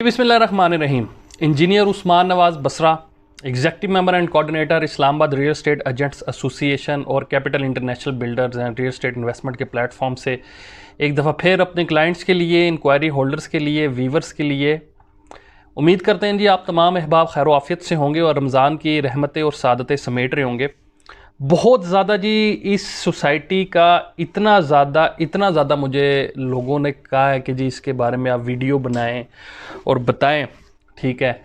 बिस्मिल्लाहिर्रहमानिर्रहीम। Engineer Usman Nawaz Basra, executive member and coordinator Islamabad real estate agents association और capital international builders and real estate investment के platform से एक दफ़ा फिर अपने क्लाइंट्स के लिए, इंक्वायरी होल्डर्स के लिए, वीवर्स के लिए उम्मीद करते हैं जी आप तमाम अहबाब खैर आफियत से होंगे और रमज़ान की रहमतें और सादतें समेट रहे होंगे। बहुत ज़्यादा जी इस सोसाइटी का इतना ज़्यादा मुझे लोगों ने कहा है कि जी इसके बारे में आप वीडियो बनाएं और बताएं, ठीक है।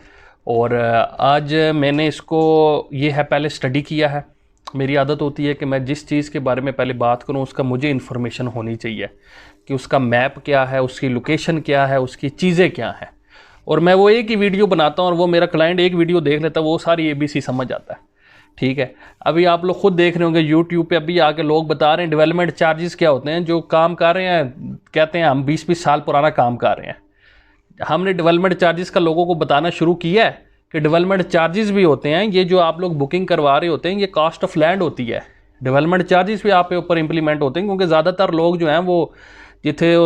और आज मैंने इसको ये है पहले स्टडी किया है। मेरी आदत होती है कि मैं जिस चीज़ के बारे में पहले बात करूं उसका मुझे इन्फॉर्मेशन होनी चाहिए कि उसका मैप क्या है, उसकी लोकेशन क्या है, उसकी चीज़ें क्या हैं। और मैं वो एक ही वीडियो बनाता हूँ और वो मेरा क्लाइंट एक वीडियो देख लेता है, वो सारी ABC समझ आता है, ठीक है। अभी आप लोग खुद देख रहे होंगे यूट्यूब पे, अभी आके लोग बता रहे हैं डेवलपमेंट चार्जेस क्या होते हैं। जो काम कर रहे हैं कहते हैं हम 20-20 साल पुराना काम कर रहे हैं। हमने डेवलपमेंट चार्जेस का लोगों को बताना शुरू किया है कि डेवलपमेंट चार्जेस भी होते हैं, ये जो आप लोग बुकिंग करवा रहे होते हैं ये कॉस्ट ऑफ लैंड होती है। डेवलपमेंट चार्जेस भी आप पे ऊपर इंप्लीमेंट होते हैं, क्योंकि ज़्यादातर लोग जो हैं वो जिथे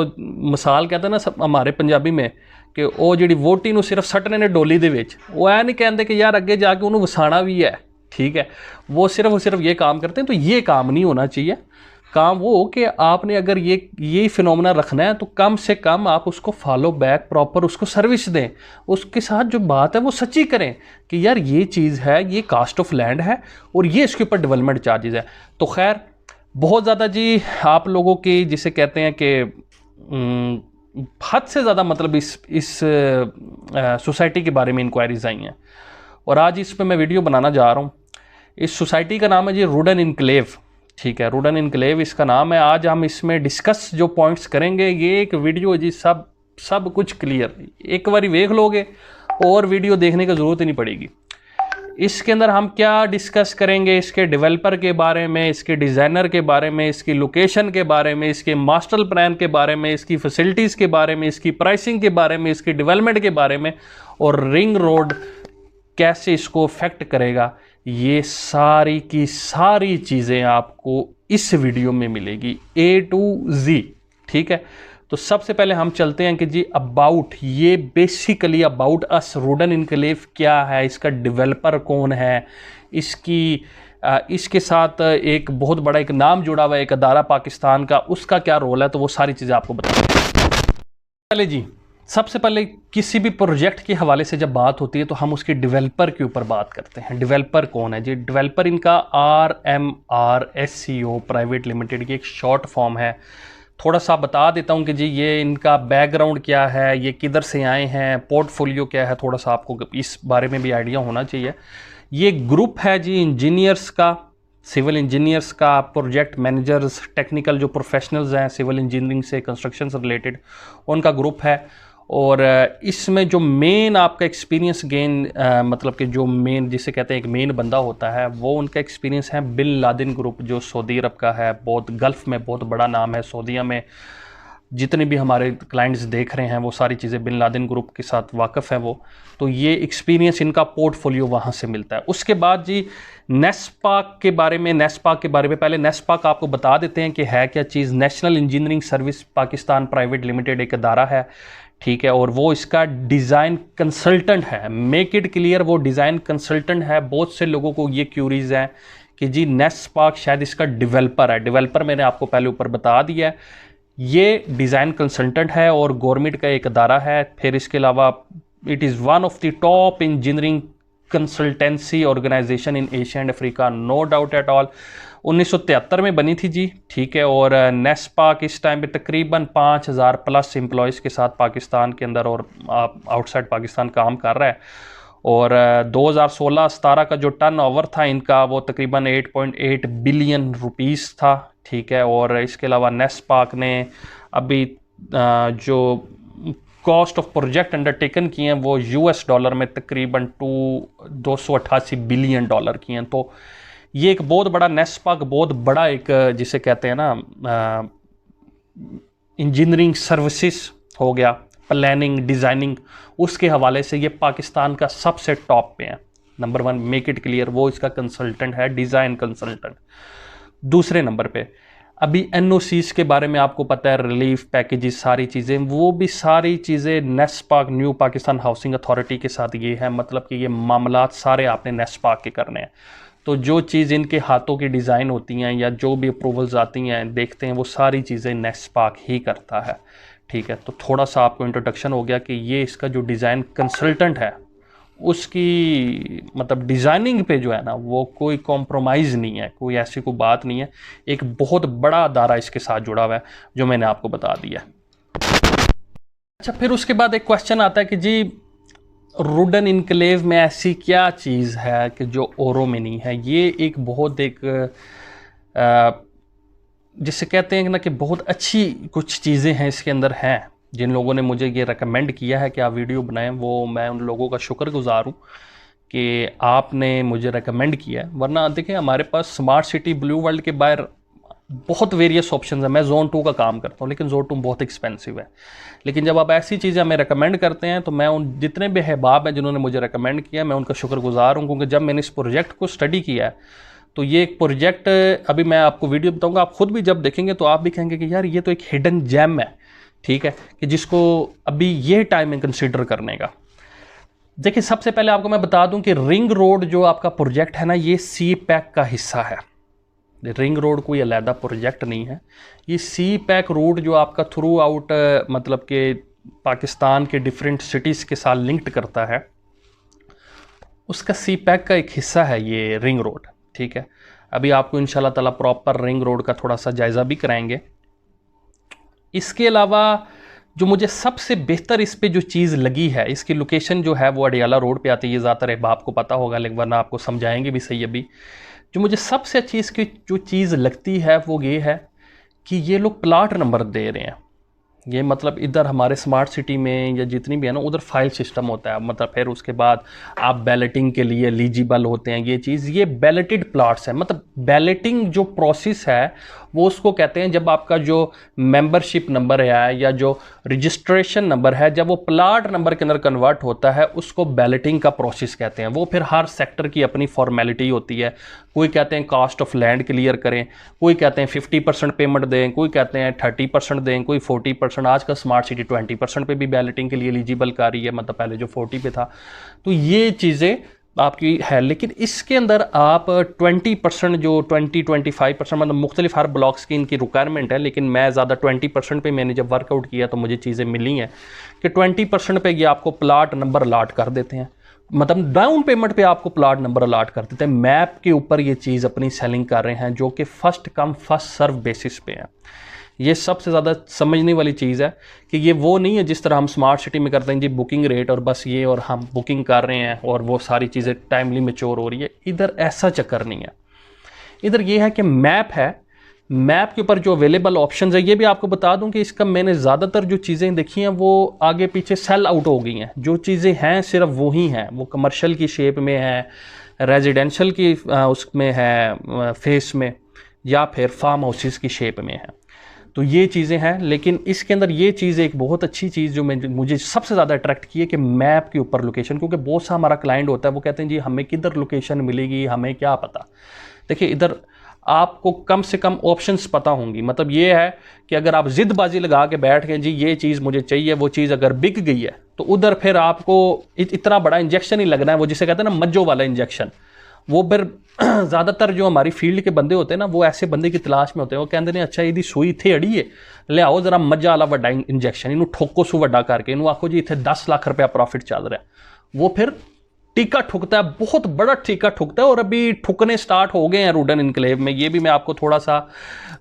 मिसाल कहते हैं ना हमारे पंजाबी में कि वो जी वोटी ਨੂੰ सिर्फ सटने ने डोली दे विच, वो ऐ नहीं कहते कि यार अगे जाके उन्होंने वसाना भी है, ठीक है। वो सिर्फ ये काम करते हैं। तो ये काम नहीं होना चाहिए। काम वो कि आपने अगर ये फिनोमेना रखना है तो कम से कम आप उसको फॉलो बैक प्रॉपर उसको सर्विस दें, उसके साथ जो बात है वो सच्ची करें कि यार ये चीज़ है, ये कास्ट ऑफ लैंड है और ये इसके ऊपर डेवलपमेंट चार्जेस है। तो खैर बहुत ज़्यादा जी आप लोगों की जिसे कहते हैं कि हद से ज़्यादा मतलब इस सोसाइटी के बारे में इंक्वायरीज आई हैं और आज इस पर मैं वीडियो बनाना जा रहा हूँ। इस सोसाइटी का नाम है जी रूडन इनक्लेव, ठीक है। रूडन इनक्लेव इसका नाम है। आज हम इसमें डिस्कस जो पॉइंट्स करेंगे, ये एक वीडियो जी सब कुछ क्लियर, एक बार देख लोगे और वीडियो देखने की ज़रूरत ही नहीं पड़ेगी। इसके अंदर हम क्या डिस्कस करेंगे, इसके डेवलपर के बारे में, इसके डिज़ाइनर के बारे में, इसकी लोकेशन के बारे में, इसके मास्टर प्लान के बारे में, इसकी फैसिलिटीज़ के बारे में, इसकी प्राइसिंग के बारे में, इसकी डेवलपमेंट के बारे में और रिंग रोड कैसे इसको अफेक्ट करेगा, ये सारी की सारी चीज़ें आपको इस वीडियो में मिलेगी A to Z, ठीक है। तो सबसे पहले हम चलते हैं कि जी अबाउट, ये basically about us Rudn enclave क्या है, इसका डेवलपर कौन है, इसके साथ एक बहुत बड़ा एक नाम जुड़ा हुआ है, एक अदारा पाकिस्तान का, उसका क्या रोल है, तो वो सारी चीज़ें आपको बताते हैं। पहले जी सबसे पहले किसी भी प्रोजेक्ट के हवाले से जब बात होती है तो हम उसके डेवलपर के ऊपर बात करते हैं। डेवलपर कौन है जी? डेवलपर इनका RMRSCO प्राइवेट लिमिटेड की एक शॉर्ट फॉर्म है। थोड़ा सा बता देता हूं कि जी ये इनका बैकग्राउंड क्या है, ये किधर से आए हैं, पोर्टफोलियो क्या है, थोड़ा सा आपको इस बारे में भी आइडिया होना चाहिए। ये ग्रुप है जी इंजीनियर्स का, सिविल इंजीनियर्स का, प्रोजेक्ट मैनेजर्स, टेक्निकल जो प्रोफेशनल्स हैं सिविल इंजीनियरिंग से कंस्ट्रक्शन से रिलेटेड, उनका ग्रुप है। और इसमें जो मेन आपका एक्सपीरियंस गेन मतलब कि जो मेन जिसे कहते हैं एक मेन बंदा होता है, वो उनका एक्सपीरियंस है बिन लादेन ग्रुप, जो सऊदी अरब का है, बहुत गल्फ़ में बहुत बड़ा नाम है। सऊदीया में जितने भी हमारे क्लाइंट्स देख रहे हैं वो सारी चीज़ें बिन लादेन ग्रुप के साथ वाकिफ़ है वो। तो ये एक्सपीरियंस इनका पोर्टफोलियो वहाँ से मिलता है। उसके बाद जी नेस्पाक के बारे में पहले नेस्पाक आपको बता देते हैं कि है क्या चीज़। National engineering service Pakistan private limited एक अदारा है, ठीक है। और वो इसका डिज़ाइन कंसल्टेंट है। मेक इट क्लियर, वो डिज़ाइन कंसल्टेंट है। बहुत से लोगों को ये क्यूरीज हैं कि जी नेस्पाक शायद इसका डेवलपर है। डेवलपर मैंने आपको पहले ऊपर बता दिया है, ये डिज़ाइन कंसल्टेंट है और गवर्नमेंट का एक अदारा है। फिर इसके अलावा it is one of the top engineering consultancy organisation in Asia and Africa, no doubt at all. 1973 में बनी थी जी, ठीक है। और नेस्पाक इस टाइम पे तकरीबन 5000 प्लस एम्प्लॉयज़ के साथ पाकिस्तान के अंदर और आउटसाइड पाकिस्तान काम कर रहा है। और 2016-17 का जो टर्न ओवर था इनका वो तकरीबन 8.8 बिलियन रुपीस था, ठीक है। और इसके अलावा नेस्पाक ने अभी जो कॉस्ट ऑफ प्रोजेक्ट अंडरटेकन किए हैं वो $US में तकरीबन 288 बिलियन डॉलर किए हैं। तो ये एक बहुत बड़ा नेस्पाक, बहुत बड़ा एक जिसे कहते हैं ना इंजीनियरिंग सर्विसेज हो गया, प्लानिंग, डिज़ाइनिंग, उसके हवाले से ये पाकिस्तान का सबसे टॉप पे है। नंबर 1 मेक इट क्लियर, वो इसका कंसल्टेंट है, डिज़ाइन कंसल्टेंट। दूसरे नंबर पे अभी NOCs के बारे में आपको पता है, रिलीफ पैकेजेस, सारी चीज़ें, वो भी सारी चीज़ें NESPAK, new Pakistan housing authority के साथ ये है, मतलब कि ये मामलात सारे आपने नेस्पाक के करने हैं। तो जो चीज़ इनके हाथों की डिज़ाइन होती हैं या जो भी अप्रूवल्स आती हैं देखते हैं, वो सारी चीज़ें नेस्पाक ही करता है। ठीक है, तो थोड़ा सा आपको इंट्रोडक्शन हो गया कि ये इसका जो डिज़ाइन कंसल्टेंट है उसकी मतलब डिज़ाइनिंग पे जो है ना वो कोई कॉम्प्रोमाइज़ नहीं है, कोई ऐसी कोई बात नहीं है। एक बहुत बड़ा अदारा इसके साथ जुड़ा हुआ है जो मैंने आपको बता दिया। अच्छा, फिर उसके बाद एक क्वेश्चन आता है कि जी रुडन इनक्लेव में ऐसी क्या चीज़ है कि जो औरों में नहीं है। ये एक बहुत एक जिसे कहते हैं ना कि बहुत अच्छी कुछ चीज़ें हैं इसके अंदर हैं। जिन लोगों ने मुझे ये रेकमेंड किया है कि आप वीडियो बनाएं, वो मैं उन लोगों का शुक्रगुजार हूँ कि आपने मुझे रेकमेंड किया है। वरना देखिए हमारे पास स्मार्ट सिटी ब्लू वर्ल्ड के बाहर बहुत वेरियस ऑप्शन है। मैं जोन 2 का काम करता हूँ लेकिन जोन 2 बहुत एक्सपेंसिव है। लेकिन जब आप ऐसी चीज़ें हमें रेकमेंड करते हैं तो मैं उन जितने भी अहबाब हैं जिन्होंने मुझे रेकमेंड किया, मैं उनका शुक्रगुजार हूँ। क्योंकि जब मैंने इस प्रोजेक्ट को स्टडी किया है तो ये एक प्रोजेक्ट, अभी मैं आपको वीडियो बताऊँगा, आप खुद भी जब देखेंगे तो आप भी कहेंगे कि यार ये तो एक हिडन जेम है। ठीक है, कि जिसको अभी ये टाइम है कंसिडर करने का। देखिए सबसे पहले आपको मैं बता दूं कि रिंग रोड जो आपका प्रोजेक्ट है ना, ये CPEC का हिस्सा है। रिंग रोड कोई अलहदा प्रोजेक्ट नहीं है। ये CPEC रोड जो आपका थ्रू आउट मतलब कि पाकिस्तान के डिफरेंट सिटीज़ के साथ लिंक्ड करता है, उसका CPEC का एक हिस्सा है ये रिंग रोड। ठीक है, अभी आपको इंशाल्लाह ताला प्रॉपर रिंग रोड का थोड़ा सा जायज़ा भी कराएंगे। इसके अलावा जो मुझे सबसे बेहतर इस पे जो चीज़ लगी है, इसकी लोकेशन जो है वो अडियाला रोड पे आती है। ये ज़्यादातर अहबाब को पता होगा लेकिन वरना आपको समझाएंगे भी सही। अभी जो मुझे सबसे अच्छी इसकी जो चीज़ लगती है वो ये है कि ये लोग प्लाट नंबर दे रहे हैं। ये मतलब इधर हमारे स्मार्ट सिटी में या जितनी भी है ना, उधर फाइल सिस्टम होता है। मतलब फिर उसके बाद आप बैलेटिंग के लिए एलिजिबल होते हैं। ये चीज़, ये बैलेटेड प्लाट्स है। मतलब बैलेटिंग जो प्रोसेस है वो उसको कहते हैं जब आपका जो मेंबरशिप नंबर है या जो रजिस्ट्रेशन नंबर है, जब वो प्लाट नंबर के अंदर कन्वर्ट होता है उसको बैलेटिंग का प्रोसेस कहते हैं। वो फिर हर सेक्टर की अपनी फॉर्मेलिटी होती है। कोई कहते हैं कास्ट ऑफ लैंड क्लियर करें, कोई कहते हैं 50% पेमेंट दें, कोई कहते हैं 30% दें, कोई 40%। आज का स्मार्ट सिटी 20% पे भी बैलेटिंग के लिए एलिजिबल कर रही है, मतलब पहले जो 40 पे था। तो ये चीज़ें आपकी है। लेकिन इसके अंदर आप 20% जो 20-25% मतलब मुख्तलिफ हर ब्लॉक्स की इनकी रिक्वायरमेंट है। लेकिन मैं ज़्यादा 20% पे मैंने जब वर्कआउट किया तो मुझे चीज़ें मिली हैं कि 20% पे ये आपको प्लाट नंबर अलाट कर देते हैं। मतलब डाउन पेमेंट पे आपको प्लाट नंबर अलाट कर देते हैं। मैप के ऊपर ये चीज़ अपनी सेलिंग कर रहे हैं जो कि first come first serve basis पे है। ये सबसे ज़्यादा समझने वाली चीज़ है कि ये वो नहीं है जिस तरह हम स्मार्ट सिटी में करते हैं जी बुकिंग रेट और बस ये, और हम बुकिंग कर रहे हैं और वो सारी चीज़ें टाइमली मैच्योर हो रही है। इधर ऐसा चक्कर नहीं है। इधर ये है कि मैप है, मैप के ऊपर जो अवेलेबल ऑप्शंस है, ये भी आपको बता दूं कि इसका मैंने ज़्यादातर जो चीज़ें देखी हैं वो आगे पीछे सेल आउट हो गई हैं। जो चीज़ें हैं सिर्फ वो ही हैं, वो कमर्शियल की शेप में है, रेजिडेंशियल की उसमें है फेस में, या फिर फार्म हाउसेस की शेप में है। तो ये चीज़ें हैं। लेकिन इसके अंदर ये चीज़ एक बहुत अच्छी चीज़ जो मुझे सबसे ज़्यादा अट्रैक्ट की है कि मैप के ऊपर लोकेशन। क्योंकि बहुत सा हमारा क्लाइंट होता है वो कहते हैं जी हमें किधर लोकेशन मिलेगी, हमें क्या पता। देखिए इधर आपको कम से कम ऑप्शंस पता होंगी। मतलब ये है कि अगर आप जिद्दबाजी लगा के बैठ गए जी ये चीज़ मुझे चाहिए, वो चीज़ अगर बिक गई है तो उधर फिर आपको इतना बड़ा इंजेक्शन ही लगना है, वो जिसे कहते हैं ना मज्जो वाला इंजेक्शन। वो फिर ज़्यादातर जो हमारी फील्ड के बंदे होते हैं ना वो ऐसे बंदे की तलाश में होते हैं। वो कहते हैं अच्छा यदि सूई थे अड़ी है, ले आओ जरा मज्जा वाला वड्डा इंजेक्शन, इनू ठोको सू वड्डा करके इनू आखो जी इतने 10 लाख रुपया प्रॉफिट चल रहा है। वो फिर टीका ठुकता है, बहुत बड़ा टीका ठुकता है। और अभी ठुकने स्टार्ट हो गए हैं रुडन इनक्लेव में। ये भी मैं आपको थोड़ा सा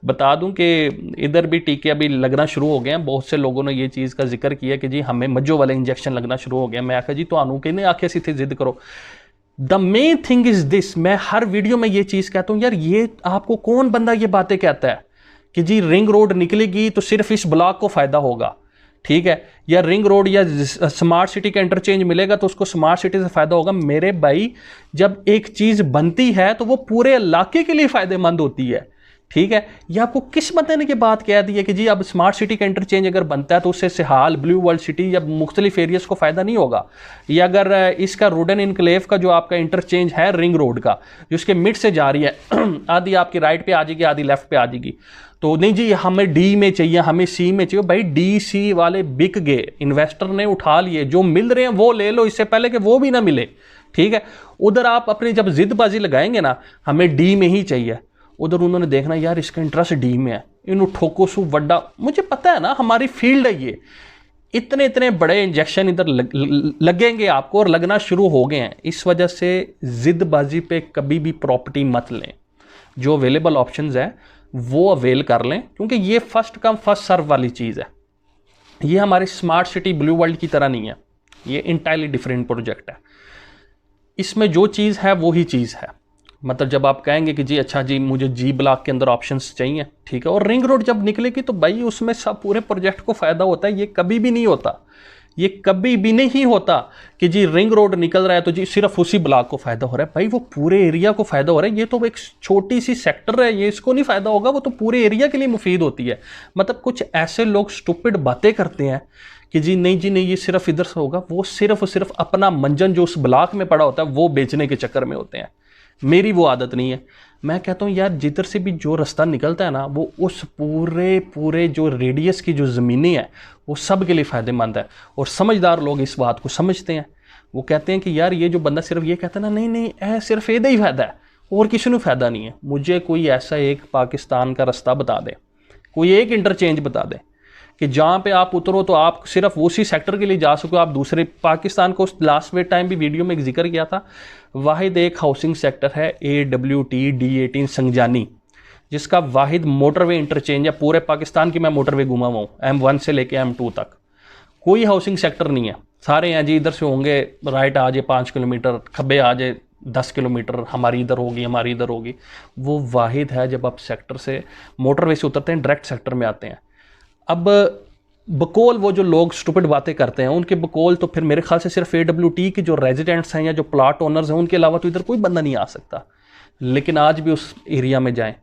बता दूं कि इधर भी टीके अभी लगना शुरू हो गए हैं। बहुत से लोगों ने ये चीज़ का जिक्र किया कि जी हमें मज्जो वाले इंजेक्शन लगना शुरू हो गया। मैं आखा जी तो आनू कि नहीं आखे सी जिद करो। The main thing is this, मैं हर वीडियो में ये चीज़ कहता हूँ यार ये आपको कौन बंदा ये बातें कहता है कि जी रिंग रोड निकलेगी तो सिर्फ इस ब्लॉक को फ़ायदा होगा, ठीक है, या रिंग रोड या स्मार्ट सिटी का इंटरचेंज मिलेगा तो उसको स्मार्ट सिटी से फ़ायदा होगा। मेरे भाई जब एक चीज़ बनती है तो वो पूरे इलाके के लिए फ़ायदेमंद होती है, ठीक है। ये आपको किस बंदे ने ये बात कह दी है कि जी अब स्मार्ट सिटी का इंटरचेंज अगर बनता है तो उससे सिहाल, ब्लू वर्ल्ड सिटी या मुख्तलिफ एरियाज को फ़ायदा नहीं होगा। या अगर इसका रुडन इनक्लेव का जो आपका इंटरचेंज है रिंग रोड का, जो उसके मिड से जा रही है, आधी आपकी राइट पे आ जाएगी, आधी लेफ्ट पे आ जाएगी, तो नहीं जी हमें डी में चाहिए, हमें सी में चाहिए, भाई डी सी वाले बिक गए, इन्वेस्टर ने उठा लिए, जो मिल रहे हैं वो ले लो, इससे पहले कि वो भी ना मिले, ठीक है। उधर आप अपनी जब जिदबाजी लगाएंगे ना हमें डी में ही चाहिए, उधर उन्होंने देखना यार इसका इंटरेस्ट डी में है, इन ठोको सु वड्डा, मुझे पता है ना हमारी फील्ड है ये, इतने इतने बड़े इंजेक्शन इधर लगेंगे आपको और लगना शुरू हो गए हैं। इस वजह से जिदबाजी पे कभी भी प्रॉपर्टी मत लें, जो अवेलेबल ऑप्शंस है वो अवेल कर लें, क्योंकि ये फर्स्ट कम फर्स्ट सर्व वाली चीज़ है। ये हमारे स्मार्ट सिटी ब्लू वर्ल्ड की तरह नहीं है, ये इंटायरली डिफरेंट प्रोजेक्ट है। इसमें जो चीज़ है वो ही चीज़ है, मतलब जब आप कहेंगे कि जी अच्छा जी मुझे जी ब्लॉक के अंदर ऑप्शंस चाहिए, ठीक है, और रिंग रोड जब निकलेगी तो भाई उसमें सब पूरे प्रोजेक्ट को फ़ायदा होता है। ये कभी भी नहीं होता, ये कभी भी नहीं होता कि जी रिंग रोड निकल रहा है तो जी सिर्फ उसी ब्लॉक को फ़ायदा हो रहा है, भाई वो पूरे एरिया को फ़ायदा हो रहा है। ये तो एक छोटी सी सेक्टर है, ये इसको नहीं फ़ायदा होगा, वो तो पूरे एरिया के लिए मुफीद होती है। मतलब कुछ ऐसे लोग स्टूपिड बातें करते हैं कि जी नहीं ये सिर्फ इधर से होगा, वो सिर्फ अपना मंजन जो उस ब्लॉक में पड़ा होता है वो बेचने के चक्कर में होते हैं। मेरी वो आदत नहीं है, मैं कहता हूँ यार जिधर से भी जो रास्ता निकलता है ना वो उस पूरे जो रेडियस की जो ज़मीनें हैं वो सब के लिए फ़ायदेमंद है। और समझदार लोग इस बात को समझते हैं, वो कहते हैं कि यार ये जो बंदा सिर्फ ये कहता है ना नहीं सिर्फ एदा ही फ़ायदा है और किसी को फ़ायदा नहीं है। मुझे कोई ऐसा एक पाकिस्तान का रास्ता बता दे, कोई एक इंटरचेंज बता दे कि जहाँ पे आप उतरो तो आप सिर्फ उसी सेक्टर के लिए जा सको, आप दूसरे पाकिस्तान को लास्ट वे टाइम भी वीडियो में एक जिक्र किया था, वाहिद एक हाउसिंग सेक्टर है AWT D18 संगजानी, जिसका वाहिद मोटरवे इंटरचेंज है पूरे पाकिस्तान की। मैं मोटरवे घुमा हुआ हूँ M1 से लेके M2 तक, कोई हाउसिंग सेक्टर नहीं है। सारे हैं जी इधर से होंगे राइट आ जाए 5 किलोमीटर, खब्बे आ जाए 10 किलोमीटर, हमारी इधर होगी। वो वाहिद है जब आप सेक्टर से मोटरवे से उतरते हैं डायरेक्ट सेक्टर में आते हैं। अब बकौल वो जो लोग स्टूपिड बातें करते हैं उनके बकौल तो फिर मेरे ख्याल से सिर्फ AWT के जो रेजिडेंट्स हैं या जो प्लाट ओनर्स हैं उनके अलावा तो इधर कोई बंदा नहीं आ सकता। लेकिन आज भी उस एरिया में जाएं,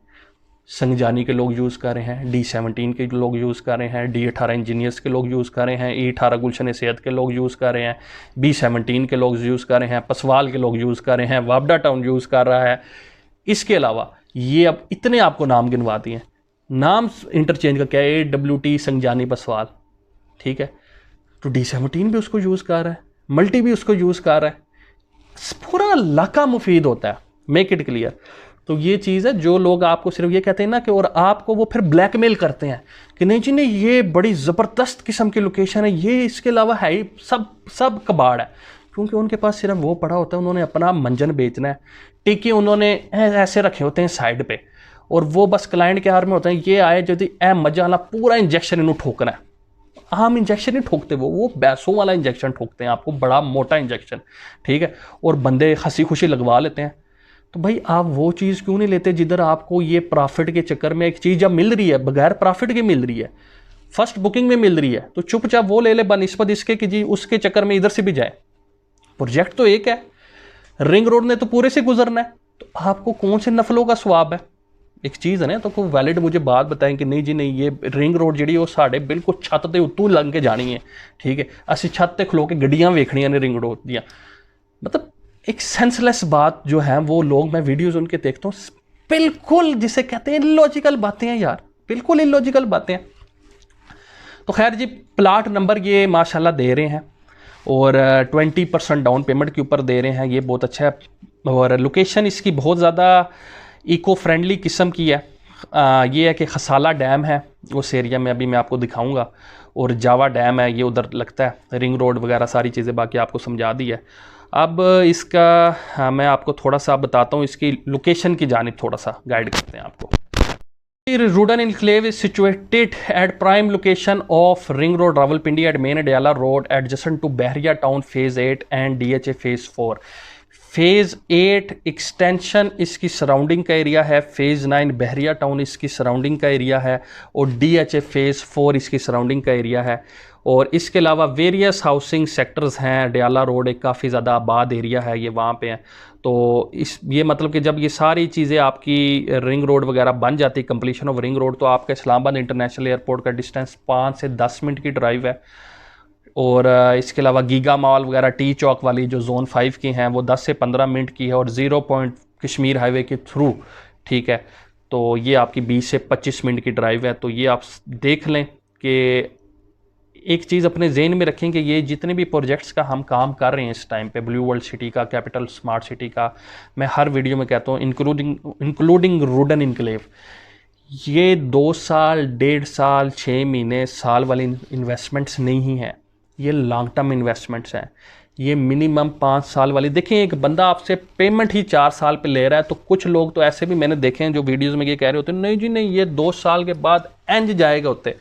संगजानी के लोग यूज़ कर रहे हैं, D17 के लोग यूज़ कर रहे हैं, D18 इंजीनियर्स के लोग यूज़ कर रहे हैं, E18 गुलशन सेहत के लोग यूज़ कर रहे हैं, B17 के लोग यूज़ कर रहे हैं, पसवाल के लोग यूज़ कर रहे हैं, वाबडा टाउन यूज़ कर रहा है। इसके अलावा ये अब इतने आपको नाम गिनवा दिए, नाम इंटरचेंज का क्या है, AWT संगजानी पसवाल, ठीक है, तो D17 भी उसको यूज़ कर रहा है, मल्टी भी उसको यूज़ कर रहा है, पूरा इलाका मुफीद होता है, मेक इट क्लियर। तो ये चीज़ है, जो लोग आपको सिर्फ ये कहते हैं ना कि और आपको वो फिर ब्लैकमेल करते हैं कि नहीं जी नहीं ये बड़ी ज़बरदस्त किस्म की लोकेशन है, ये इसके अलावा है ही सब कबाड़ है, क्योंकि उनके पास सिर्फ वो पड़ा होता है, उन्होंने अपना मंजन बेचना है, टीके उन्होंने ऐसे रखे होते हैं साइड पे, और वो बस क्लाइंट के हार में होते हैं, ये आए यदि मजा वाला पूरा इंजेक्शन इन्हों ठोकना है। आम इंजेक्शन नहीं ठोकते, वो बैसों वाला इंजेक्शन ठोकते हैं आपको, बड़ा मोटा इंजेक्शन, ठीक है, और बंदे हंसी खुशी लगवा लेते हैं। तो भाई आप वो चीज़ क्यों नहीं लेते जिधर आपको ये प्रॉफिट के चक्कर में एक चीज़ जब मिल रही है, बगैर प्रॉफिट के मिल रही है, फर्स्ट बुकिंग में मिल रही है, तो चुपचाप वो ले ले बनिस्बत इसके कि जी उसके चक्कर में इधर से भी जाए। प्रोजेक्ट तो एक है, रिंग रोड ने तो पूरे से गुजरना है, तो आपको कौन से नफलों का स्वाब है। एक चीज़ है ना, तो कोई वैलिड मुझे बात बताएं कि नहीं जी नहीं ये रिंग रोड जी वो साढ़े बिल्कुल छत के उत्तों लंघ के जानी है, ठीक है, असी छत पर खलो के गड्डियां वेखनियां ने रिंग रोड दियां। मतलब एक सेंसलेस बात जो है वो लोग, मैं वीडियोस उनके देखता हूँ, बिल्कुल जिसे कहते हैं इलॉजिकल बातें हैं यार, बिल्कुल इलॉजिकल बातें हैं। तो खैर जी प्लाट नंबर ये माशाल्लाह दे रहे हैं और 20% डाउन पेमेंट के ऊपर दे रहे हैं, ये बहुत अच्छा है। और लोकेशन इसकी बहुत ज़्यादा इको फ्रेंडली किस्म की है। ये है कि खसाला डैम है उस एरिया में, अभी मैं आपको दिखाऊंगा, और जावा डैम है ये उधर लगता है, रिंग रोड वगैरह सारी चीज़ें बाकी आपको समझा दी है। अब इसका मैं आपको थोड़ा सा बताता हूँ, इसकी लोकेशन की जानिब थोड़ा सा गाइड करते हैं आपको। Rudin Enclave is situated at prime location of Ring Road, Rawalpindi at main Adyala Road, adjacent to Bahria Town Phase 8 and DHA Phase 4. Phase 8 extension इसकी सराउंडिंग का एरिया है, Phase 9 बहरिया टाउन इसकी सराउंडिंग का area है, और DHA Phase 4 इसकी surrounding का area है। और इसके अलावा वेरियस हाउसिंग सेक्टर्स हैं, अडयाला रोड एक काफ़ी ज़्यादा आबाद एरिया है, ये वहाँ पे हैं। तो ये मतलब कि जब ये सारी चीज़ें आपकी रिंग रोड वगैरह बन जाती, कंप्लीशन ऑफ रिंग रोड, तो आपका इस्लामाबाद इंटरनेशनल एयरपोर्ट का डिस्टेंस 5 से 10 मिनट की ड्राइव है। और इसके अलावा गीगा मॉल वगैरह टी चौक वाली जो जोन 5 की हैं वो 10 से 15 मिनट की है, और 0 पॉइंट कश्मीर हाईवे के थ्रू, ठीक है, तो ये आपकी 20 से 25 मिनट की ड्राइव है। तो ये आप देख लें कि एक चीज़ अपने जेहन में रखें कि ये जितने भी प्रोजेक्ट्स का हम काम कर रहे हैं इस टाइम पे, ब्लू वर्ल्ड सिटी का, कैपिटल स्मार्ट सिटी का, मैं हर वीडियो में कहता हूँ इंक्लूडिंग रूडन इनक्लेव, ये 2 साल, 1.5 साल, 6 महीने, साल वाली इन्वेस्टमेंट्स नहीं हैं, ये लॉन्ग टर्म इन्वेस्टमेंट्स हैं। ये मिनिमम 5 साल वाली। देखें, एक बंदा आपसे पेमेंट ही 4 साल पे ले रहा है, तो कुछ लोग तो ऐसे भी मैंने देखे हैं जो वीडियोस में ये कह रहे होते हैं, नहीं जी नहीं, ये 2 साल के बाद एंज जाएगा, होते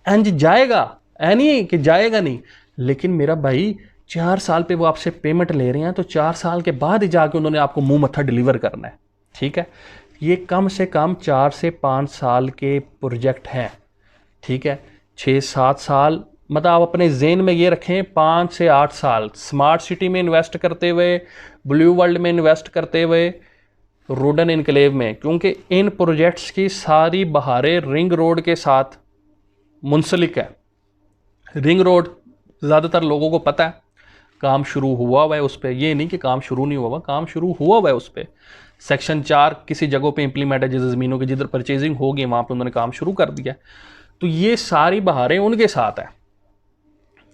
एंज जाएगा, ऐ नहीं कि जाएगा नहीं, लेकिन मेरा भाई 4 साल पे वो आपसे पेमेंट ले रहे हैं, तो 4 साल के बाद ही जाके उन्होंने आपको मुंह मत्था डिलीवर करना है। ठीक है, ये कम से कम 4 से 5 साल के प्रोजेक्ट हैं। ठीक है, 6-7 साल, मतलब आप अपने जेन में ये रखें 5 से 8 साल स्मार्ट सिटी में इन्वेस्ट करते हुए, ब्लू वर्ल्ड में इन्वेस्ट करते हुए, रूडन इनक्लेव में, क्योंकि इन प्रोजेक्ट्स की सारी बहारें रिंग रोड के साथ मुंसलिक है। रिंग रोड ज़्यादातर लोगों को पता है, काम शुरू हुआ हुआ है उस पर, ये नहीं कि काम शुरू नहीं हुआ हुआ, काम शुरू हुआ हुआ है उस पर। सेक्शन 4 किसी जगहों पे इंप्लीमेंट है, जिस ज़मीनों की जिधर परचेजिंग होगी वहाँ पे उन्होंने काम शुरू कर दिया। तो ये सारी बहारें उनके साथ है।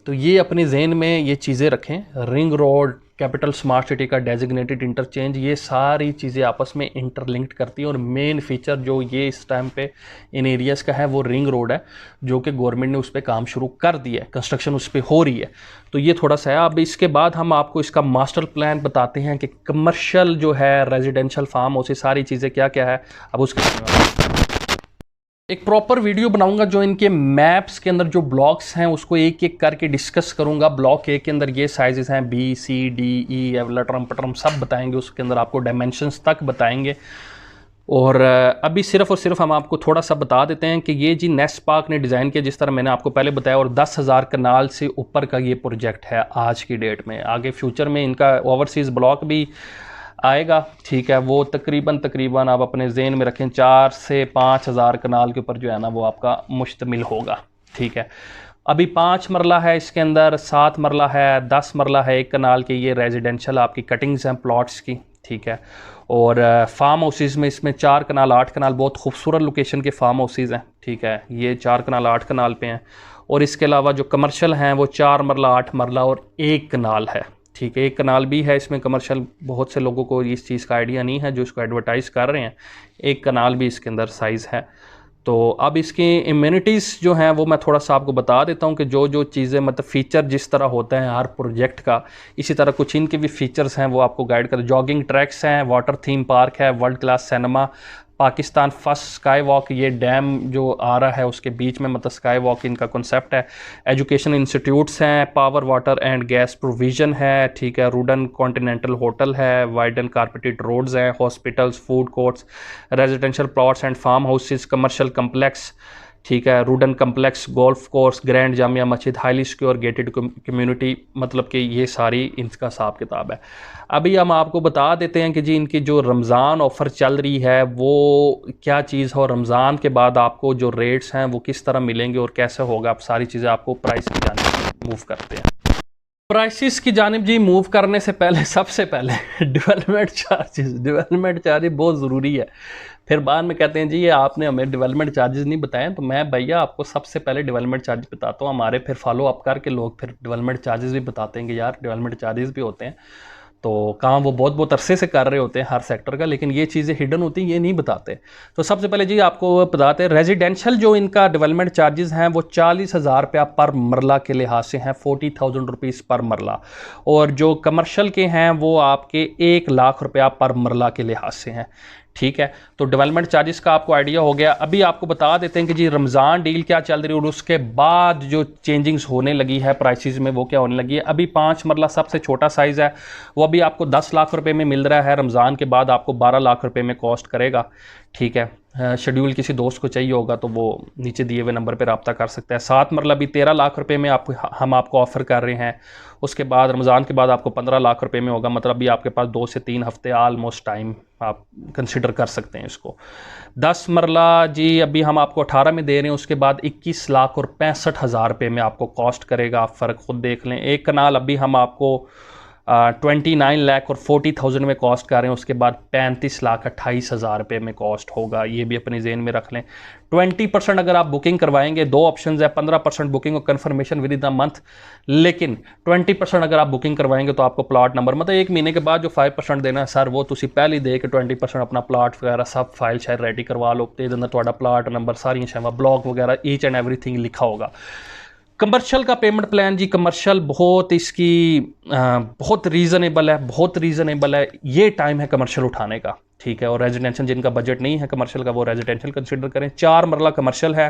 तो ये अपने जहन में ये चीज़ें रखें, ring road, capital smart city का डेजिग्नेटेड इंटरचेंज, ये सारी चीज़ें आपस में इंटरलिंक्ड करती हैं। और मेन फीचर जो ये इस टाइम पे इन एरियाज़ का है वो रिंग रोड है, जो कि गवर्नमेंट ने उस पर काम शुरू कर दिया है, कंस्ट्रक्शन उस पर हो रही है। तो ये थोड़ा सा है। अब इसके बाद हम आपको इसका मास्टर प्लान बताते हैं कि कमर्शियल जो है, रेजिडेंशियल फार्म हाउस, ये सारी चीज़ें क्या क्या है। अब उसके एक प्रॉपर वीडियो बनाऊंगा जो इनके मैप्स के अंदर जो ब्लॉक्स हैं उसको एक एक करके डिस्कस करूंगा। ब्लॉक ए के अंदर ये साइजेस हैं, बी, सी, डी, ई, लटरम पटरम सब बताएंगे, उसके अंदर आपको डायमेंशंस तक बताएंगे। और अभी सिर्फ और सिर्फ हम आपको थोड़ा सा बता देते हैं कि ये जी नेस्ट पार्क ने डिज़ाइन किया, जिस तरह मैंने आपको पहले बताया, और 10,000 कनाल से ऊपर का ये प्रोजेक्ट है आज की डेट में। आगे फ्यूचर में इनका ओवरसीज़ ब्लॉक भी आएगा। ठीक है, वो तकरीबन आप अपने जेन में रखें 4 से 5,000 कनाल के ऊपर जो है ना वो आपका मुश्तमिल होगा। ठीक है, अभी 5 मरला है इसके अंदर, 7 मरला है, 10 मरला है एक कनाल के। ये रेजिडेंशियल आपकी कटिंग्स हैं प्लॉट्स की। ठीक है, और फार्म हाउसेज़ में इसमें 4 कनाल 8 कनाल बहुत खूबसूरत लोकेशन के फार्म हाउसेज़ हैं। ठीक है, ये 4 कनाल 8 कनाल पे हैं। और इसके अलावा जो कमर्शियल हैं वो 4 मरला 8 मरला और 1 कनाल है। ठीक है, 1 कनाल भी है इसमें कमर्शियल। बहुत से लोगों को इस चीज़ का आइडिया नहीं है जो इसको एडवर्टाइज़ कर रहे हैं। 1 कनाल भी इसके अंदर साइज़ है। तो अब इसकी इम्यूनिटीज़ जो हैं वो मैं थोड़ा सा आपको बता देता हूँ कि जो जो चीज़ें, मतलब फ़ीचर जिस तरह होता है हर प्रोजेक्ट का, इसी तरह कुछ इनके भी फ़ीचर्स हैं वो आपको गाइड कर। जॉगिंग ट्रैक्स हैं, वाटर थीम पार्क है, world class cinema, Pakistan first sky walk, ये डैम जो आ रहा है उसके बीच में, मतलब स्काई वॉक इनका कॉन्सेप्ट है। एजुकेशन इंस्टीट्यूट्स हैं, power water and gas provision है। ठीक है, रूडन कॉन्टिनेंटल होटल है, वाइडन कारपेटेड रोड्स हैं, hospitals, food courts, residential plots and farm houses, commercial complex. ठीक है, Rudn complex, golf course, grand Jamia Masjid, highly secure gated community, मतलब कि ये सारी इनका हिसाब किताब है। अभी हम आपको बता देते हैं कि जी इनकी जो रमज़ान ऑफ़र चल रही है वो क्या चीज़ है, और रमज़ान के बाद आपको जो रेट्स हैं वो किस तरह मिलेंगे और कैसे होगा। आप सारी चीज़ें आपको प्राइस की जानिब मूव करते हैं। प्राइसेस की जानिब जी मूव करने से पहले सबसे पहले डेवलपमेंट चार्जेस बहुत ज़रूरी है। फिर बाद में कहते हैं जी ये आपने हमें डेवलपमेंट चार्जेस नहीं बताए, तो मैं भैया आपको सबसे पहले डेवलपमेंट चार्जेस बताता हूँ। हमारे फिर फॉलो अप करके लोग फिर डेवलपमेंट चार्जेस भी बताते हैं कि यार डेवलपमेंट चार्जेस भी होते हैं। तो काम वो बहुत बहुत अरसे से कर रहे होते हैं हर सेक्टर का, लेकिन ये चीज़ें हिडन होती हैं, ये नहीं बताते। तो सबसे पहले जी आपको बताते हैं रेजिडेंशियल जो इनका डेवलपमेंट चार्जेस हैं वो 40,000 रुपया पर मरला के लिहाज से हैं, 40,000 रुपीज़ पर मरला। और जो कमर्शियल के हैं वो आपके 1 लाख रुपया पर मरला के लिहाज से हैं। ठीक है, तो डेवलपमेंट चार्जेस का आपको आइडिया हो गया। अभी आपको बता देते हैं कि जी रमज़ान डील क्या चल रही है और उसके बाद जो चेंजिंग्स होने लगी है प्राइसेस में वो क्या होने लगी है। अभी 5 मरला सबसे छोटा साइज़ है, वो अभी आपको 10 लाख रुपए में मिल रहा है। रमज़ान के बाद आपको 12 लाख रुपए में कॉस्ट करेगा। ठीक है, शेड्यूल किसी दोस्त को चाहिए होगा तो वो नीचे दिए हुए नंबर पर रब्ता कर सकता है। 7 मरला भी 13 लाख रुपए में हम आपको ऑफ़र कर रहे हैं। उसके बाद रमज़ान के बाद आपको 15 लाख रुपए में होगा, मतलब अभी आपके पास 2 से 3 हफ्ते ऑलमोस्ट टाइम आप कंसिडर कर सकते हैं इसको। 10 मरला जी अभी हम आपको 18 में दे रहे हैं, उसके बाद 21 लाख और 65,000 रुपये में आपको कॉस्ट करेगा। आप फ़र्क खुद देख लें। 1 कनाल अभी हम आपको 29 लाख और 40,000 में कॉस्ट कर रहे हैं, उसके बाद 35,28,000 रुपये में कॉस्ट होगा। ये भी अपने जेहन में रख लें। 20% अगर आप बुकिंग करवाएंगे, 2 ऑप्शंस है, 15% बुकिंग और confirmation within the month, लेकिन 20% अगर आप बुकिंग करवाएंगे तो आपको प्लॉट नंबर, मतलब 1 महीने के बाद जो 5% देना है सर वो तुसी पहले दे के 20% अपना प्लॉट वगैरह सब फाइल शायद रेडी करवा लो, तो अंदर थोड़ा प्लॉट नंबर सारियां शैवा ब्लॉक वगैरह ईच एंड एवरीथिंग लिखा होगा। कमर्शियल का पेमेंट प्लान जी, कमर्शियल बहुत इसकी बहुत रीज़नेबल है, बहुत रीज़नेबल है। ये टाइम है कमर्शियल उठाने का, ठीक है। और रेजिडेंशियल जिनका बजट नहीं है कमर्शियल का, वो रेजिडेंशियल कंसिडर करें। 4 मरला कमर्शियल है,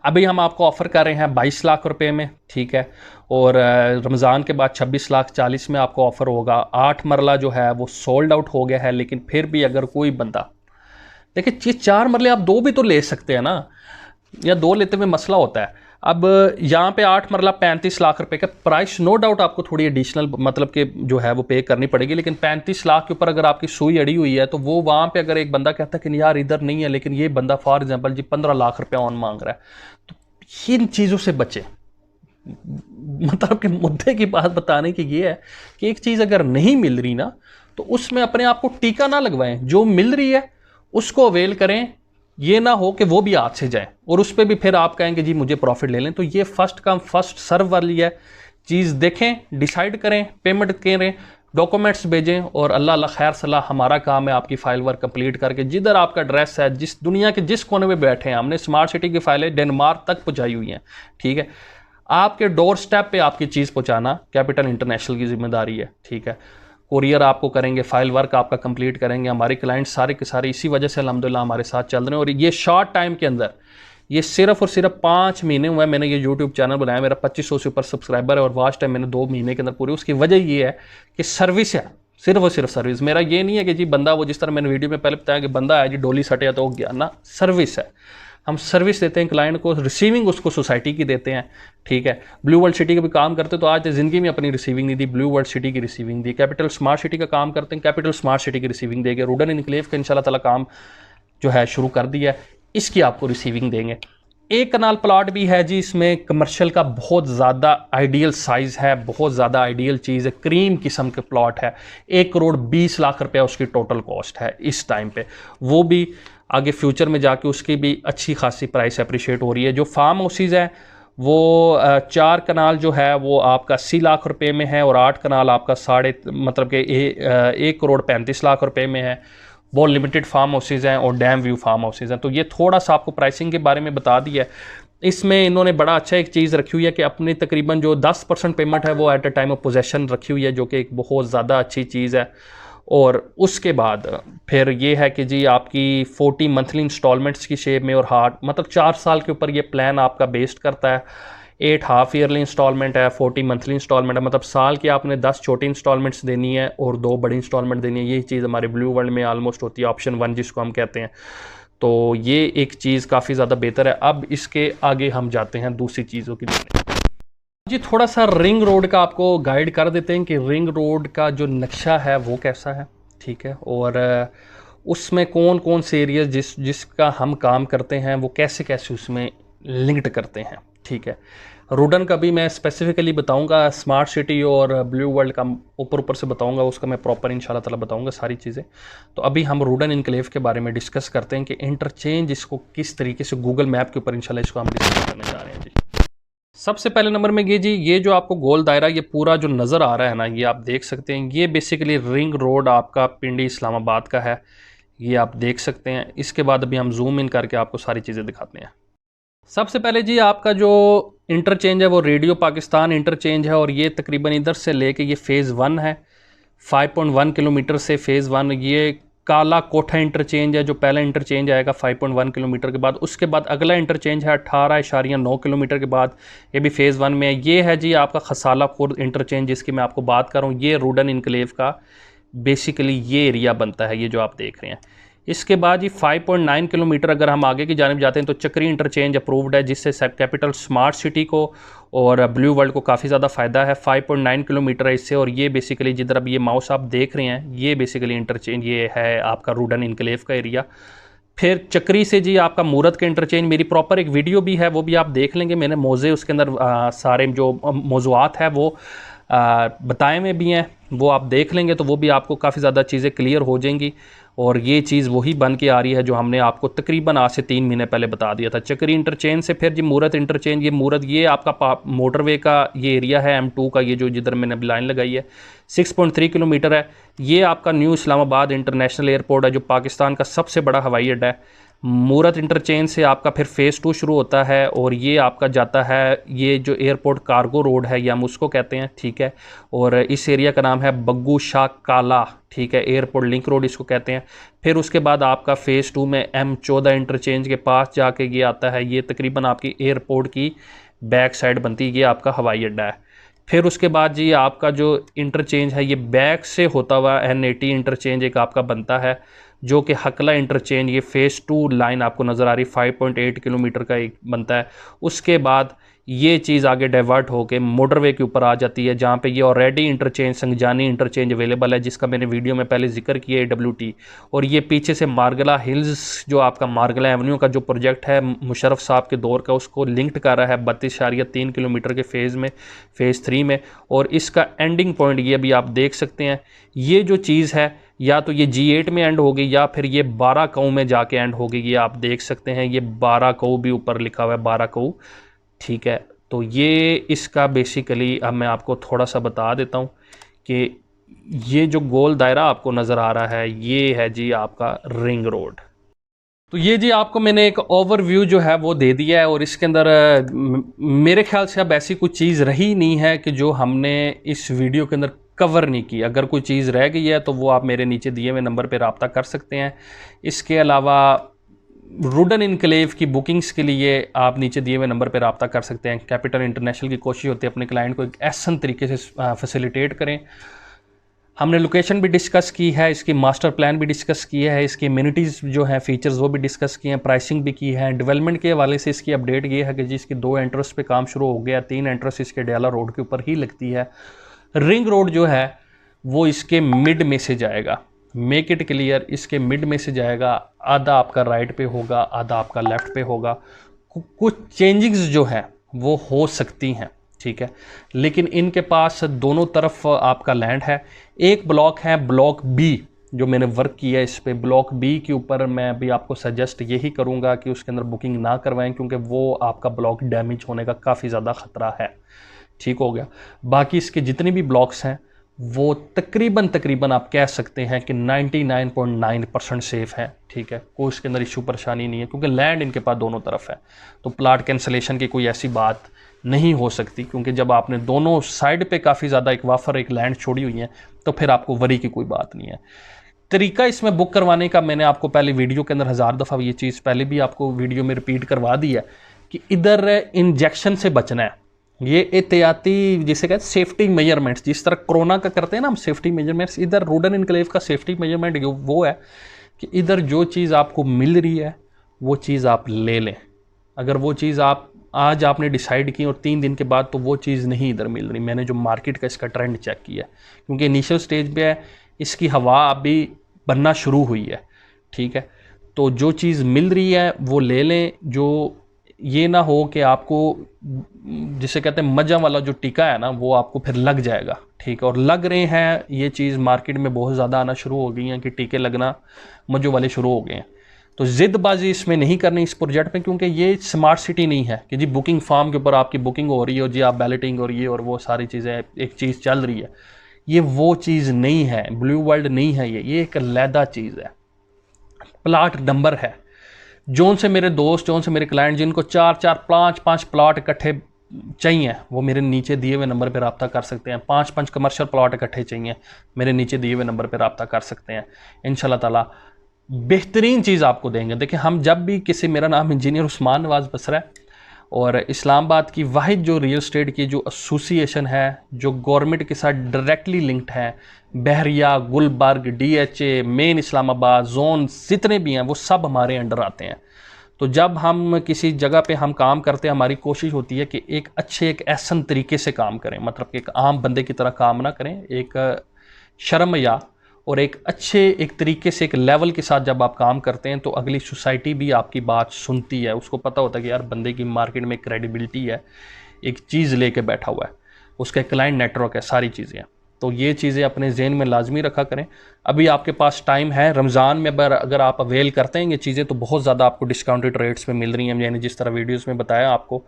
अभी हम आपको ऑफ़र कर रहे हैं 22 लाख रुपए में, ठीक है। और रमज़ान के बाद 26,40,000 में आपको ऑफ़र होगा। 8 मरला जो है वो सोल्ड आउट हो गया है, लेकिन फिर भी अगर कोई बंदा, देखिए ये 4 मरले आप 2 भी तो ले सकते हैं ना, या 2 लेते हुए मसला होता है। अब यहाँ पे 8 मरला 35 लाख रुपए का प्राइस, नो डाउट आपको थोड़ी एडिशनल मतलब कि जो है वो पे करनी पड़ेगी, लेकिन 35 लाख के ऊपर अगर आपकी सुई अड़ी हुई है तो वो वहाँ पे अगर एक बंदा कहता है कि यार इधर नहीं है, लेकिन ये बंदा फॉर एग्जांपल जी 15 लाख रुपया ऑन मांग रहा है, तो इन चीज़ों से बचे। मतलब कि मुद्दे की बात बताने की ये है कि एक चीज़ अगर नहीं मिल रही ना तो उसमें अपने आप को टीका ना लगवाएं, जो मिल रही है उसको अवेल करें। ये ना हो कि वो भी हाथ से जाए और उस पर भी फिर आप कहेंगे जी मुझे प्रॉफिट ले लें। तो ये फर्स्ट कम फर्स्ट सर्व वाली है चीज़, देखें, डिसाइड करें, पेमेंट करें, डॉक्यूमेंट्स भेजें और अल्लाह अल्लाह खैर सलाह। हमारा काम है आपकी फ़ाइल वर्क कंप्लीट करके जिधर आपका एड्रेस है, जिस दुनिया के जिस कोने में बैठे हैं, हमने स्मार्ट सिटी की फाइलें डेनमार्क तक पहुँचाई हुई हैं, ठीक है। आपके डोर स्टेप पे आपकी चीज़ पहुँचाना कैपिटल इंटरनेशनल की जिम्मेदारी है, ठीक है। कोरियर आपको करेंगे, फाइल वर्क आपका कंप्लीट करेंगे। हमारे क्लाइंट सारे के सारे इसी वजह से अल्हम्दुलिल्लाह हमारे साथ चल रहे हैं। और ये शॉर्ट टाइम के अंदर, ये सिर्फ और सिर्फ 5 महीने हुए मैंने ये यूट्यूब चैनल बनाया, मेरा 2500 से ऊपर सब्सक्राइबर है और वॉच टाइम मैंने 2 महीने के अंदर पूरी। उसकी वजह ये है कि सर्विस है, सिर्फ और सिर्फ सर्विस। मेरा ये नहीं है कि जी बंदा, वो जिस तरह मैंने वीडियो में पहले बताया कि बंदा है जी डोली सटे तो हो गया ना, सर्विस है। हम सर्विस देते हैं क्लाइंट को, रिसीविंग उसको सोसाइटी की देते हैं, ठीक है। ब्लू वर्ल्ड सिटी का भी काम करते तो आज ज़िंदगी में अपनी रिसीविंग नहीं दी, ब्लू वर्ल्ड सिटी की रिसीविंग दी। कैपिटल स्मार्ट सिटी का काम करते हैं, कैपिटल स्मार्ट सिटी की रिसीविंग देंगे। रूडन इनक्लेव का इंशाल्लाह ताला काम जो है शुरू कर दिया है, इसकी आपको रिसीविंग देंगे। एक कनाल प्लॉट भी है जी, इसमें कमर्शियल का बहुत ज़्यादा आइडियल साइज़ है, बहुत ज़्यादा आइडियल चीज़ है, क्रीम किस्म के प्लॉट है। 1 करोड़ 20 लाख रुपया उसकी टोटल कॉस्ट है इस टाइम पे। वो भी आगे फ्यूचर में जाके उसकी भी अच्छी खासी प्राइस अप्रिशिएट हो रही है। जो फार्म हाउसेज है वो 4 कनाल जो है वो आपका 80 लाख रुपए में है और 8 कनाल आपका मतलब कि 1 करोड़ 35 लाख रुपए में है। वो लिमिटेड फार्म हाउसेज हैं और डैम व्यू फार्म हाउसेज हैं। तो ये थोड़ा सा आपको प्राइसिंग के बारे में बता दिया है। इसमें इन्होंने बड़ा अच्छा एक चीज़ रखी हुई है कि अपनी तकरीबन जो 10% पेमेंट है वो at a time of possession रखी हुई है, जो कि एक बहुत ज़्यादा अच्छी चीज़ है। और उसके बाद फिर ये है कि जी आपकी 40 मंथली इंस्टॉलमेंट्स की शेप में और हार्ड, मतलब 4 साल के ऊपर ये प्लान आपका बेस्ड करता है। 8 हाफ ईयरली इंस्टॉलमेंट है, 40 मंथली इंस्टॉलमेंट है, मतलब साल की आपने 10 छोटी इंस्टॉलमेंट्स देनी है और 2 बड़ी इंस्टॉलमेंट देनी है। यही चीज़ हमारे ब्लू वर्ल्ड में ऑलमोस्ट होती है, ऑप्शन 1 जिसको हम कहते हैं। तो ये एक चीज़ काफ़ी ज़्यादा बेहतर है। अब इसके आगे हम जाते हैं दूसरी चीज़ों की जी। थोड़ा सा रिंग रोड का आपको गाइड कर देते हैं कि रिंग रोड का जो नक्शा है वो कैसा है, ठीक है। और उसमें कौन कौन से एरिया जिसका हम काम करते हैं वो कैसे कैसे उसमें लिंक्ड करते हैं, ठीक है। रूडन का भी मैं स्पेसिफिकली बताऊंगा, स्मार्ट सिटी और ब्लू वर्ल्ड का ऊपर से बताऊंगा, उसका मैं प्रॉपर इंशाल्लाह ताला बताऊंगा सारी चीज़ें। तो अभी हम रूडन इनक्लेव के बारे में डिस्कस करते हैं कि इंटरचेंज इसको किस तरीके से गूगल मैप के ऊपर इंशाल्लाह इसको हम डिस्कस करने जा रहे हैं जी। सबसे पहले नंबर में ये जी, ये जो आपको गोल दायरा ये पूरा जो नज़र आ रहा है ना, ये आप देख सकते हैं, ये बेसिकली रिंग रोड आपका पिंडी इस्लामाबाद का है, ये आप देख सकते हैं। इसके बाद अभी हम जूम इन करके आपको सारी चीज़ें दिखाते हैं। सबसे पहले जी आपका जो इंटरचेंज है वो रेडियो पाकिस्तान इंटरचेंज है और ये तकरीबन इधर से लेके ये फ़ेज़ 1 है, 5.1 किलोमीटर से फ़ेज़ 1। ये काला कोठा इंटरचेंज है जो पहला इंटरचेंज आएगा 5.1 किलोमीटर के बाद। उसके बाद अगला इंटरचेंज है 18.9 किलोमीटर के बाद, ये भी फ़ेज़ 1 में है। ये है जी आपका खसाला खुर्द इंटरचेंज जिसकी मैं आपको बात कर रहा हूँ। ये रूडन इनक्लेव का बेसिकली ये एरिया बनता है, ये जो आप देख रहे हैं। इसके बाद ये 5.9 किलोमीटर अगर हम आगे की जानिब जाते हैं तो चक्री इंटरचेंज अप्रूव्ड है, जिससे कैपिटल स्मार्ट सिटी को और ब्लू वर्ल्ड को काफ़ी ज़्यादा फ़ायदा है। 5.9 किलोमीटर है इससे। और ये बेसिकली जिधर अब ये माउस आप देख रहे हैं ये बेसिकली इंटरचेंज ये है आपका रूडन इनक्लेव का एरिया। फिर चक्री से जी आपका मूरत का इंटरचेंज, मेरी प्रॉपर एक वीडियो भी है वो भी आप देख लेंगे, मैंने मौजे उसके अंदर सारे जो मौज़ूआत है वो बताए में भी हैं, वो आप देख लेंगे तो वो भी आपको काफ़ी ज़्यादा चीज़ें क्लियर हो जाएंगी। और ये चीज़ वही बन के आ रही है जो हमने आपको तकरीबन आज से 3 महीने पहले बता दिया था। चक्री इंटरचेंज से फिर जी मूरत इंटरचेंज, ये आपका मोटरवे का ये एरिया है M2 का, ये जो जिधर मैंने अभी लाइन लगाई है 6.3 किलोमीटर है। ये आपका न्यू इस्लामाबाद इंटरनेशनल एयरपोर्ट है जो पाकिस्तान का सबसे बड़ा हवाई अड्डा है। मूरत इंटरचेंज से आपका फिर फ़ेज़ 2 शुरू होता है और ये आपका जाता है, ये जो एयरपोर्ट कार्गो रोड है या हम उसको कहते हैं, ठीक है। और इस एरिया का नाम है बग्गू शाह काला, ठीक है, एयरपोर्ट लिंक रोड इसको कहते हैं। फिर उसके बाद आपका फ़ेज़ 2 में M14 इंटरचेंज के पास जाके ये आता है, ये तकरीबन आपकी एयरपोर्ट की बैक साइड बनती है, ये आपका हवाई अड्डा है। फिर उसके बाद जी आपका जो इंटरचेंज है ये बैक से होता हुआ N80 इंटरचेंज एक आपका बनता है, जो कि हकला इंटरचेंज, ये फ़ेज़ 2 लाइन आपको नज़र आ रही 5.8 किलोमीटर का एक बनता है। उसके बाद ये चीज़ आगे डाइवर्ट होकर मोटरवे के ऊपर आ जाती है, जहाँ पे ये already interchange Sangjani interchange available है, जिसका मैंने वीडियो में पहले जिक्र किया है AWT। और ये पीछे से मार्गला हिल्स, जो आपका मार्गला एवेन्यू का जो प्रोजेक्ट है मुशर्रफ साहब के दौर का, उसको लिंक्ड कर रहा है 32.3 किलोमीटर के फ़ेज़ में, फ़ेज़ 3 में। और इसका एंडिंग पॉइंट ये भी आप देख सकते हैं, ये जो चीज़ है या तो ये G8 में एंड होगी या फिर ये 12 कऊ में जाके एंड होगी। ये आप देख सकते हैं, ये 12 कऊ भी ऊपर लिखा हुआ है, 12 कऊ, ठीक है। तो ये इसका बेसिकली अब मैं आपको थोड़ा सा बता देता हूँ कि ये जो गोल दायरा आपको नज़र आ रहा है ये है जी आपका रिंग रोड। तो ये जी आपको मैंने एक ओवरव्यू जो है वो दे दिया है, और इसके अंदर मेरे ख्याल से अब ऐसी कोई चीज़ रही नहीं है कि जो हमने इस वीडियो के अंदर कवर नहीं की। अगर कोई चीज़ रह गई है तो वो आप मेरे नीचे दिए हुए नंबर पर रब्ता कर सकते हैं। इसके अलावा रुडन इनक्लेव की बुकिंग्स के लिए आप नीचे दिए हुए नंबर पर रब्ता कर सकते हैं। कैपिटल इंटरनेशनल की कोशिश होती है अपने क्लाइंट को एक ऐसा तरीके से फैसिलिटेट करें। हमने लोकेशन भी डिस्कस की है, इसकी मास्टर प्लान भी डिस्कस किया है, इसकी इम्यूनिटीज़ जो हैं फीचर्स वो भी डिस्कस किए हैं, प्राइसिंग भी की है। डेवलपमेंट के हवाले से इसकी अपडेट ये है कि जी इसकी 2 एंट्रेंस पे काम शुरू हो गया, 3 एंट्रेंस इसके डयाला रोड के ऊपर ही लगती है। रिंग रोड जो है वो इसके मिड में से जाएगा, मेक इट क्लियर, इसके मिड में से जाएगा। आधा आपका राइट पे होगा, आधा आपका लेफ़्ट पे होगा। कुछ चेंजिंग्स जो हैं वो हो सकती हैं, ठीक है, लेकिन इनके पास दोनों तरफ आपका लैंड है। एक ब्लॉक है ब्लॉक B, जो मैंने वर्क किया है इस पे। ब्लॉक B के ऊपर मैं अभी आपको सजेस्ट यही करूंगा कि उसके अंदर बुकिंग ना करवाएं, क्योंकि वो आपका ब्लॉक डैमेज होने का काफ़ी ज़्यादा ख़तरा है, ठीक हो गया। बाकी इसके जितने भी ब्लॉक्स हैं वो तकरीबन आप कह सकते हैं कि 99.9% सेफ़ है, ठीक है, कोई इसके अंदर इशू परेशानी नहीं है, क्योंकि लैंड इनके पास दोनों तरफ है। तो प्लाट कैंसलेशन की कोई ऐसी बात नहीं हो सकती, क्योंकि जब आपने दोनों साइड पे काफ़ी ज़्यादा एक वाफर एक लैंड छोड़ी हुई है तो फिर आपको वरी की कोई बात नहीं है। तरीका इसमें बुक करवाने का मैंने आपको पहले वीडियो के अंदर 1000 दफ़ा ये चीज़ पहले भी आपको वीडियो में रिपीट करवा दी है कि इधर इंजेक्शन से बचना है। ये एहतियाती जिसे कहते हैं सेफ्टी मेजरमेंट्स, जिस तरह कोरोना का करते हैं ना हम सेफ्टी मेजरमेंट्स, इधर रुडन इनक्लेव का सेफ्टी मेजरमेंट वो है कि इधर जो चीज़ आपको मिल रही है वो चीज़ आप ले लें। अगर वो चीज़ आप आज आपने डिसाइड की और 3 दिन के बाद तो वो चीज़ नहीं इधर मिल रही, मैंने जो मार्केट का इसका ट्रेंड चेक किया, क्योंकि इनिशियल स्टेज पे है, इसकी हवा अभी बनना शुरू हुई है, ठीक है। तो जो चीज़ मिल रही है वो ले लें, जो ये ना हो कि आपको जिसे कहते हैं मजा वाला जो टीका है ना वो आपको फिर लग जाएगा, ठीक है। और लग रहे हैं, ये चीज़ मार्केट में बहुत ज़्यादा आना शुरू हो गई हैं कि टीके लगना मजों वाले शुरू हो गए हैं। तो ज़िद्दबाजी इसमें नहीं करनी इस प्रोजेक्ट में, क्योंकि ये स्मार्ट सिटी नहीं है कि जी बुकिंग फॉर्म के ऊपर आपकी बुकिंग हो रही है और जी आप बैलेटिंग और ये और वो सारी चीज़ें एक चीज़ चल रही है। ये वो चीज़ नहीं है, ब्लू वर्ल्ड नहीं है, ये एक अलहदा चीज़ है। प्लाट नंबर है, जोन से मेरे दोस्त, जोन से मेरे क्लाइंट जिनको 4-4, 5-5 प्लाट इकट्ठे चाहिए वो मेरे नीचे दिए हुए नंबर पर रब्ता कर सकते हैं। 5-5 कमर्शियल प्लाट इकट्ठे चाहिए मेरे नीचे दिए हुए नंबर पर रब्ता कर सकते हैं। इंशाल्लाह ताला बेहतरीन चीज़ आपको देंगे। देखिए हम जब भी किसी, मेरा नाम इंजीनियर उस्मान नवाज़ बसरा है और इस्लामाबाद की वाहिद जो रियल स्टेट की जो एसोसिएशन है जो गवर्नमेंट के साथ डायरेक्टली लिंक्ड है, Bahria, Gulberg, DHA, main Islamabad zone जितने भी हैं वो सब हमारे अंडर आते हैं। तो जब हम किसी जगह पे हम काम करते हैं हमारी कोशिश होती है कि एक अच्छे एक ऐसा तरीके से काम करें, मतलब कि एक आम बंदे की तरह काम ना करें, एक शर्म या और एक अच्छे एक तरीके से एक लेवल के साथ जब आप काम करते हैं तो अगली सोसाइटी भी आपकी बात सुनती है, उसको पता होता है कि यार बंदे की मार्केट में क्रेडिबिलिटी है, एक चीज़ लेके बैठा हुआ है। उसका क्लाइंट नेटवर्क है, सारी चीज़ें हैं। तो ये चीज़ें अपने जहन में लाजमी रखा करें। अभी आपके पास टाइम है, रमज़ान में अगर आप अवेल करते हैं ये चीज़ें तो बहुत ज़्यादा आपको डिस्काउंटेड रेट्स में मिल रही हैं, मैंने जिस तरह वीडियोस में बताया आपको।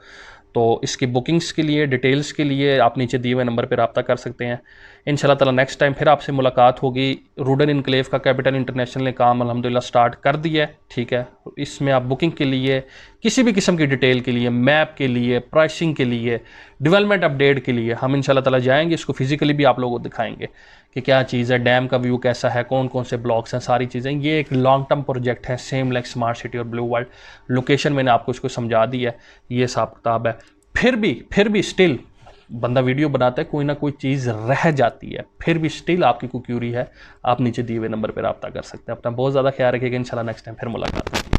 तो इसकी बुकिंग्स के लिए, डिटेल्स के लिए आप नीचे दिए हुए नंबर पर रब्ता कर सकते हैं। इंशाल्लाह ताला नेक्स्ट टाइम फिर आपसे मुलाकात होगी। रूडन इनक्लेव का कैपिटल इंटरनेशनल ने काम अल्हम्दुलिल्लाह स्टार्ट कर दिया है, ठीक है। इसमें आप बुकिंग के लिए, किसी भी किस्म की डिटेल के लिए, मैप के लिए, प्राइसिंग के लिए, डेवलपमेंट अपडेट के लिए हम इंशाल्लाह ताला जाएंगे। इसको फिजिकली भी आप लोगों को दिखाएंगे कि क्या चीज़ है, डैम का व्यू कैसा है, कौन कौन से ब्लॉक्स हैं, सारी चीज़ें। ये एक लॉन्ग टर्म प्रोजेक्ट है, सेम लाइक स्मार्ट सिटी और ब्लू वर्ल्ड। लोकेशन मैंने आपको इसको समझा दी है, ये हिसाब किताब है। फिर भी स्टिल बंदा वीडियो बनाता है, कोई ना कोई चीज़ रह जाती है, फिर भी स्टिल आपकी कोई क्यूरी है, आप नीचे दिए हुए नंबर पर रब्ता कर सकते हैं। अपना बहुत ज़्यादा ख्याल रखिएगा। इंशाल्लाह नेक्स्ट टाइम फिर मुलाकात होगी।